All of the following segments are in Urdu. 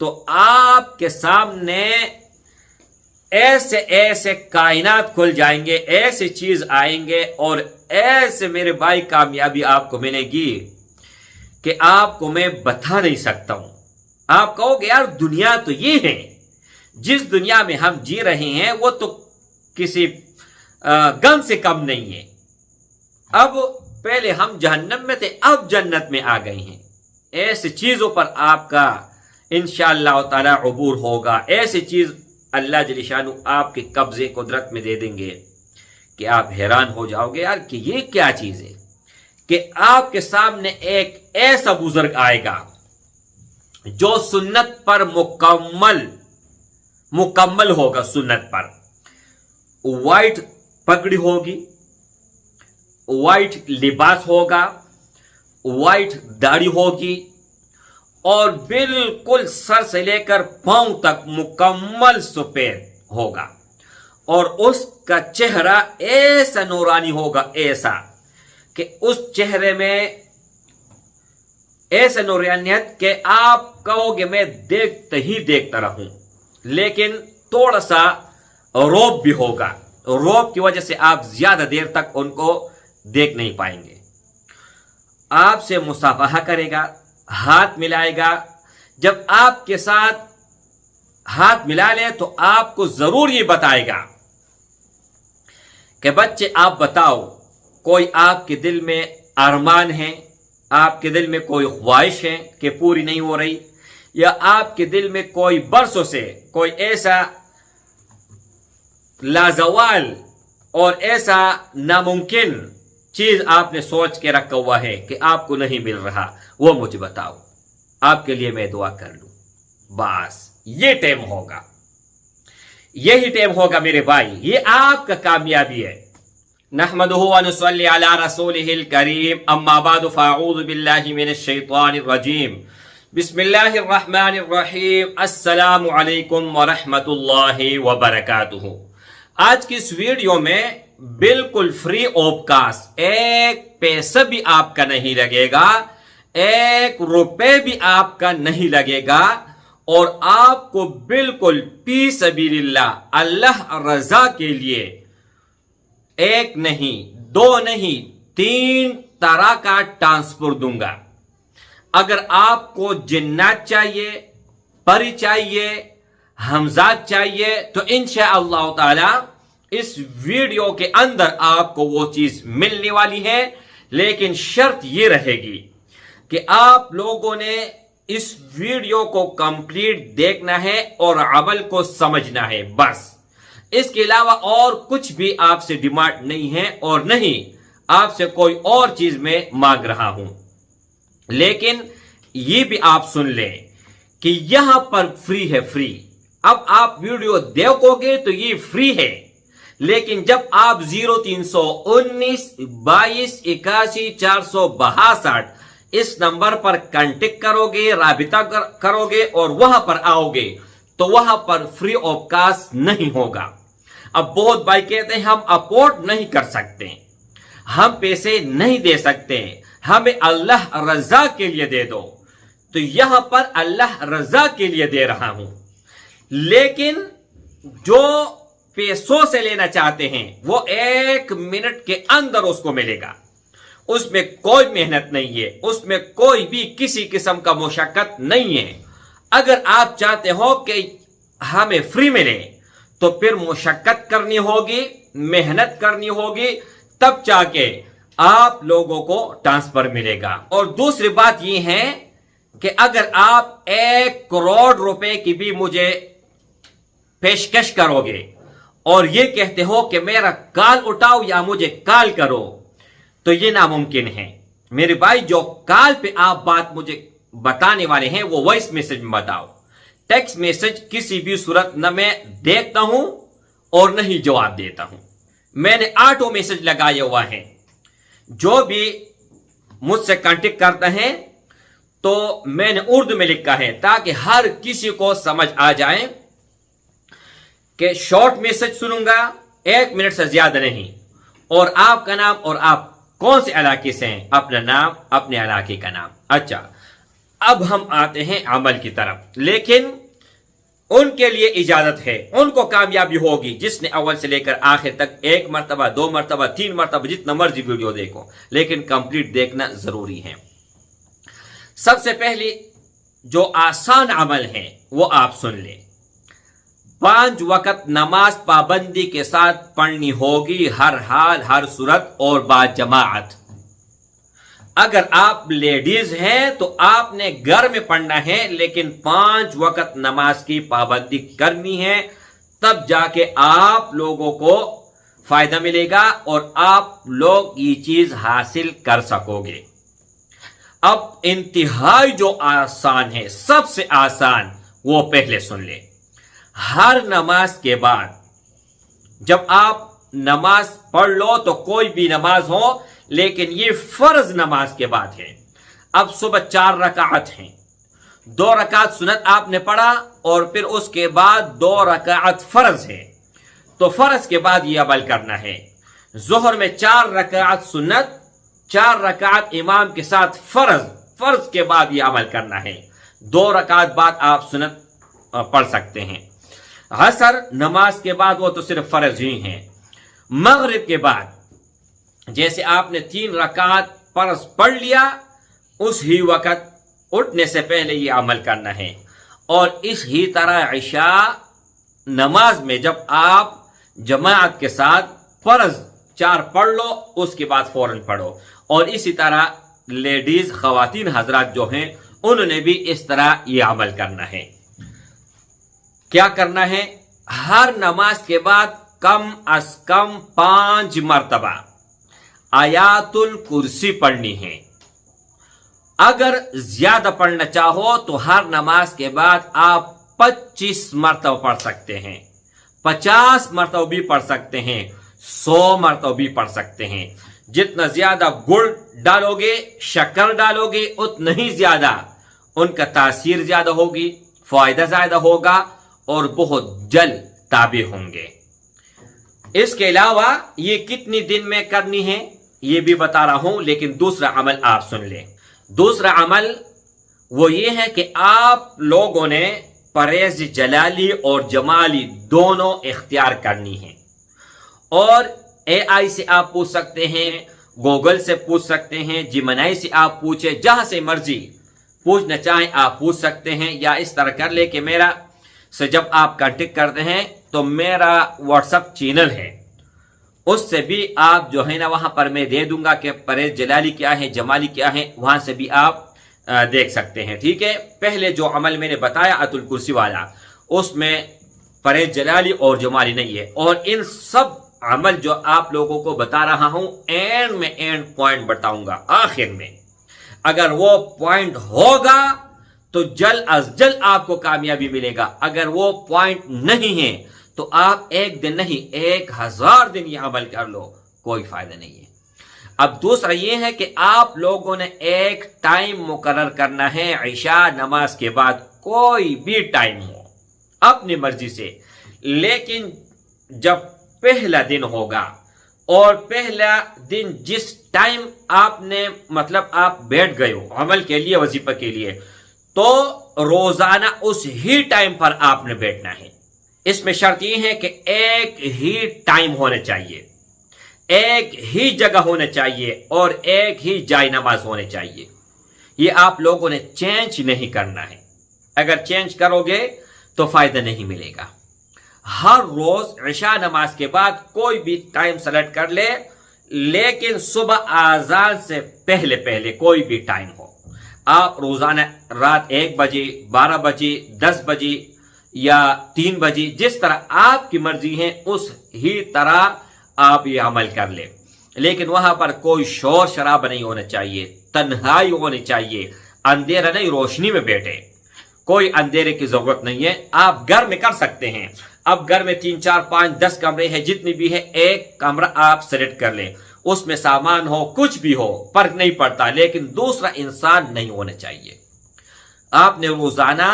تو آپ کے سامنے ایسے ایسے کائنات کھل جائیں گے، ایسے چیز آئیں گے، اور ایسے میرے بھائی کامیابی آپ کو ملے گی کہ آپ کو میں بتا نہیں سکتا ہوں۔ آپ کہو گے یار دنیا تو یہ ہے، جس دنیا میں ہم جی رہے ہیں وہ تو کسی غم سے کم نہیں ہے۔ اب پہلے ہم جہنم میں تھے، اب جنت میں آ گئے ہیں۔ ایسی چیزوں پر آپ کا انشاءاللہ تعالی عبور ہوگا، ایسی چیز اللہ جل شانہ آپ کے قبضے قدرت میں دے دیں گے کہ آپ حیران ہو جاؤ گے یار کہ یہ کیا چیز ہے، کہ آپ کے سامنے ایک ایسا بزرگ آئے گا جو سنت پر مکمل ہوگا، سنت پر وائٹ پگڑی ہوگی، وائٹ لباس ہوگا، وائٹ داڑھی ہوگی، اور بالکل سر سے لے کر پاؤں تک مکمل سفید ہوگا، اور اس کا چہرہ ایسا نورانی ہوگا، ایسا کہ اس چہرے میں ایسا نورانیت کہ آپ کہو گے میں دیکھتے ہی دیکھتا رہوں، لیکن تھوڑا سا روب بھی ہوگا، روب کی وجہ سے آپ زیادہ دیر تک ان کو دیکھ نہیں پائیں گے۔ آپ سے مصافحہ کرے گا، ہاتھ ملائے گا۔ جب آپ کے ساتھ ہاتھ ملا لے تو آپ کو ضرور یہ بتائے گا کہ بچے آپ بتاؤ، کوئی آپ کے دل میں ارمان ہے، آپ کے دل میں کوئی خواہش ہے کہ پوری نہیں ہو رہی، یا آپ کے دل میں کوئی برسوں سے کوئی ایسا لازوال اور ایسا ناممکن چیز آپ نے سوچ کے رکھا ہوا ہے کہ آپ کو نہیں مل رہا، وہ مجھے بتاؤ، آپ کے لیے میں دعا کر لوں۔ بس یہ ٹائم ہوگا، یہی ٹائم ہوگا میرے بھائی، یہ آپ کا کامیابی ہے۔ نحمدہ ونصلی علی رسولہ الکریم، اما بعد فاعوذ باللہ من الشیطان الرجیم، بسم اللہ الرحمن الرحیم، السلام علیکم ورحمۃ اللہ وبرکاتہ۔ آج کی اس ویڈیو میں بالکل فری آف کاسٹ، ایک پیسہ بھی آپ کا نہیں لگے گا، ایک روپے بھی آپ کا نہیں لگے گا، اور آپ کو بالکل فی سبیل اللہ، اللہ رضا کے لیے ایک نہیں، دو نہیں، 3 طرح کا ٹرانسفر دوں گا۔ اگر آپ کو جنات چاہیے، پری چاہیے، حمزات چاہیے، تو انشاءاللہ تعالی اس ویڈیو کے اندر آپ کو وہ چیز ملنے والی ہے، لیکن شرط یہ رہے گی کہ آپ لوگوں نے اس ویڈیو کو کمپلیٹ دیکھنا ہے اور عمل کو سمجھنا ہے، بس۔ اس کے علاوہ اور کچھ بھی آپ سے ڈیمانڈ نہیں ہے، اور نہیں آپ سے کوئی اور چیز میں مانگ رہا ہوں۔ لیکن یہ بھی آپ سن لیں کہ یہاں پر فری ہے، فری۔ اب آپ ویڈیو دیکھو گے تو یہ فری ہے، لیکن جب آپ 0319 22 81 462 اس نمبر پر کانٹیکٹ کرو گے، رابطہ کرو گے اور وہاں پر آؤ گے تو وہاں پر فری آف کاسٹ نہیں ہوگا۔ اب بہت بھائی کہتے ہیں ہم افورڈ نہیں کر سکتے، ہم پیسے نہیں دے سکتے، ہمیں اللہ رضا کے لیے دے دو، تو یہاں پر اللہ رضا کے لیے دے رہا ہوں۔ لیکن جو پیسوں سے لینا چاہتے ہیں وہ 1 منٹ کے اندر اس کو ملے گا، اس میں کوئی محنت نہیں ہے، اس میں کوئی بھی کسی قسم کا مشقت نہیں ہے۔ اگر آپ چاہتے ہو کہ ہمیں فری ملے تو پھر مشقت کرنی ہوگی، محنت کرنی ہوگی، تب جا کے آپ لوگوں کو ٹرانسفر ملے گا۔ اور دوسری بات یہ ہے کہ اگر آپ 1 کروڑ روپے کی بھی مجھے پیشکش کرو گے اور یہ کہتے ہو کہ میرا کال اٹھاؤ یا مجھے کال کرو، تو یہ ناممکن ہے میرے بھائی۔ جو کال پہ آپ بات مجھے بتانے والے ہیں وہ وائس میسج میں بتاؤ، ٹیکسٹ میسج کسی بھی صورت نہ میں دیکھتا ہوں اور نہ ہی جواب دیتا ہوں۔ میں نے آٹو میسج لگایا ہوا ہے، جو بھی مجھ سے کانٹیکٹ کرتا ہے تو میں نے اردو میں لکھا ہے تاکہ ہر کسی کو سمجھ آ جائے کہ شارٹ میسج سنوں گا، 1 منٹ سے زیادہ نہیں، اور آپ کا نام اور آپ کون سے علاقے سے ہیں، اپنا نام، اپنے علاقے کا نام۔ اچھا، اب ہم آتے ہیں عمل کی طرف، لیکن ان کے لیے اجازت ہے، ان کو کامیابی ہوگی جس نے اول سے لے کر آخر تک 1 مرتبہ 2 مرتبہ 3 مرتبہ جتنا مرضی ویڈیو دیکھو، لیکن کمپلیٹ دیکھنا ضروری ہے۔ سب سے پہلے جو آسان عمل ہے وہ آپ سن لیں۔ 5 وقت نماز پابندی کے ساتھ پڑھنی ہوگی، ہر حال ہر صورت اور با جماعت۔ اگر آپ لیڈیز ہیں تو آپ نے گھر میں پڑھنا ہے، لیکن 5 وقت نماز کی پابندی کرنی ہے، تب جا کے آپ لوگوں کو فائدہ ملے گا اور آپ لوگ یہ چیز حاصل کر سکو گے۔ اب انتہائی جو آسان ہے، سب سے آسان، وہ پہلے سن لیں۔ ہر نماز کے بعد جب آپ نماز پڑھ لو تو کوئی بھی نماز ہو، لیکن یہ فرض نماز کے بعد ہے۔ اب صبح 4 رکعت ہیں، 2 رکعت سنت آپ نے پڑھا اور پھر اس کے بعد 2 رکعت فرض ہے، تو فرض کے بعد یہ عمل کرنا ہے۔ ظہر میں 4 رکعت سنت، 4 رکعت امام کے ساتھ فرض کے بعد یہ عمل کرنا ہے، 2 رکعت بعد آپ سنت پڑھ سکتے ہیں۔ عصر نماز کے بعد وہ تو صرف فرض ہی ہیں۔ مغرب کے بعد جیسے آپ نے 3 رکعت فرض پڑھ لیا، اس ہی وقت اٹھنے سے پہلے یہ عمل کرنا ہے۔ اور اس ہی طرح عشاء نماز میں جب آپ جماعت کے ساتھ فرض 4 پڑھ لو، اس کے بعد فوراً پڑھو۔ اور اسی طرح لیڈیز خواتین حضرات جو ہیں انہوں نے بھی اس طرح یہ عمل کرنا ہے۔ کیا کرنا ہے؟ ہر نماز کے بعد کم از کم 5 مرتبہ آیات الکرسی پڑھنی ہے۔ اگر زیادہ پڑھنا چاہو تو ہر نماز کے بعد آپ 25 مرتبہ پڑھ سکتے ہیں، 50 مرتبہ بھی پڑھ سکتے ہیں، 100 مرتبہ بھی پڑھ سکتے ہیں۔ جتنا زیادہ گڑ ڈالو گے، شکر ڈالو گے، اتنا ہی زیادہ ان کا تاثیر زیادہ ہوگی، فائدہ زیادہ ہوگا اور بہت جلد تابع ہوں گے۔ اس کے علاوہ یہ کتنی دن میں کرنی ہے یہ بھی بتا رہا ہوں، لیکن دوسرا عمل آپ سن لیں۔ دوسرا عمل وہ یہ ہے کہ آپ لوگوں نے پرہیز جلالی اور جمالی دونوں اختیار کرنی ہے۔ اور AI سے آپ پوچھ سکتے ہیں، گوگل سے پوچھ سکتے ہیں، جیمنائی سے آپ پوچھیں، جہاں سے مرضی پوچھنا چاہیں آپ پوچھ سکتے ہیں۔ یا اس طرح کر لے کہ میرا سے جب آپ کانٹیکٹ کرتے ہیں تو میرا واٹس ایپ چینل ہے، اس سے بھی آپ جو ہے نا وہاں پر میں دے دوں گا کہ پرہیز جلالی کیا ہے، جمالی کیا ہے، وہاں سے بھی آپ دیکھ سکتے ہیں، ٹھیک ہے۔ پہلے جو عمل میں نے بتایا آیت الکرسی والا، اس میں پرہیز جلالی اور جمالی نہیں ہے۔ اور ان سب عمل جو آپ لوگوں کو بتا رہا ہوں اینڈ میں اینڈ پوائنٹ بتاؤں گا آخر میں، اگر وہ پوائنٹ ہوگا تو جلد از جلد آپ کو کامیابی ملے گا، اگر وہ پوائنٹ نہیں ہے تو آپ 1 دن نہیں 1000 دن یہ عمل کر لو، کوئی فائدہ نہیں ہے۔ اب دوسرا یہ ہے کہ آپ لوگوں نے ایک ٹائم مقرر کرنا ہے، عشاء نماز کے بعد کوئی بھی ٹائم ہو اپنی مرضی سے، لیکن جب پہلا دن ہوگا اور پہلا دن جس ٹائم آپ نے مطلب آپ بیٹھ گئے ہو عمل کے لیے، وظیفہ کے لیے، تو روزانہ اس ہی ٹائم پر آپ نے بیٹھنا ہے۔ اس میں شرط یہ ہے کہ ایک ہی ٹائم ہونا چاہیے، ایک ہی جگہ ہونا چاہیے اور ایک ہی جائے نماز ہونے چاہیے۔ یہ آپ لوگوں نے چینج نہیں کرنا ہے، اگر چینج کرو گے تو فائدہ نہیں ملے گا۔ ہر روز عشاء نماز کے بعد کوئی بھی ٹائم سلیکٹ کر لے، لیکن صبح اذان سے پہلے پہلے کوئی بھی ٹائم ہو۔ آپ روزانہ رات 1 بجے، 12 بجے، 10 بجے یا 3 بجے، جس طرح آپ کی مرضی ہے اس ہی طرح آپ یہ عمل کر لیں، لیکن وہاں پر کوئی شور شرابہ نہیں ہونا چاہیے، تنہائی ہونی چاہیے، اندھیرا نہیں، روشنی میں بیٹھے، کوئی اندھیرے کی ضرورت نہیں ہے۔ آپ گھر میں کر سکتے ہیں، اب گھر میں 3 4 5 10 کمرے ہیں، جتنی بھی ہے ایک کمرہ آپ سلیکٹ کر لیں، اس میں سامان ہو، کچھ بھی ہو، فرق نہیں پڑتا، لیکن دوسرا انسان نہیں ہونا چاہیے۔ آپ نے روزانہ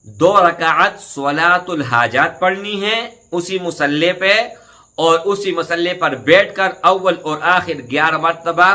2 رکعت صلاۃ الحاجات پڑھنی ہے اسی مصلی پہ، اور اسی مصلی پر بیٹھ کر اول اور آخر 11 مرتبہ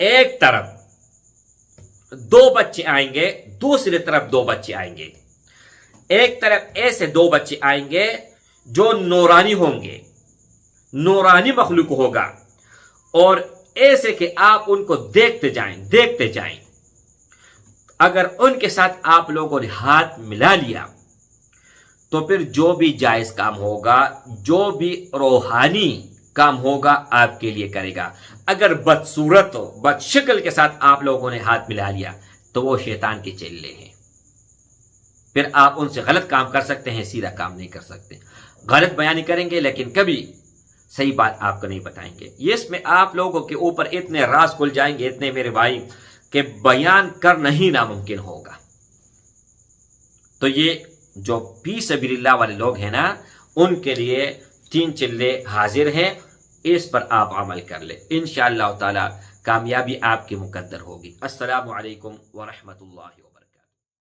ایک طرف 2 بچے آئیں گے، دوسری طرف 2 بچے آئیں گے. ایک طرف ایسے 2 بچے آئیں گے جو نورانی ہوں گے، نورانی مخلوق ہوگا، اور ایسے کہ آپ ان کو دیکھتے جائیں. اگر ان کے ساتھ آپ لوگوں نے ہاتھ ملا لیا تو پھر جو بھی جائز کام ہوگا، جو بھی روحانی کام ہوگا آپ کے لیے کرے گا. اگر بدصورت بد شکل کے ساتھ آپ لوگوں نے ہاتھ ملا لیا تو وہ شیطان کے چیلے ہیں. پھر آپ ان سے غلط کام کر سکتے ہیں، سیدھا کام نہیں کر سکتے. غلط بیانی کریں گے لیکن کبھی صحیح بات آپ کو نہیں بتائیں گے. اس میں آپ لوگوں کے اوپر اتنے راز کھل جائیں گے، اتنے میرے بھائی، کہ بیان کرنا ہی ناممکن ہوگا. تو یہ جو فی سبیل اللہ والے لوگ ہیں نا، ان کے لیے 3 چلے حاضر ہیں. اس پر آپ عمل کر لیں، انشاءاللہ تعالی کامیابی آپ کی مقدر ہوگی. السلام علیکم ورحمۃ اللہ وبرکاتہ.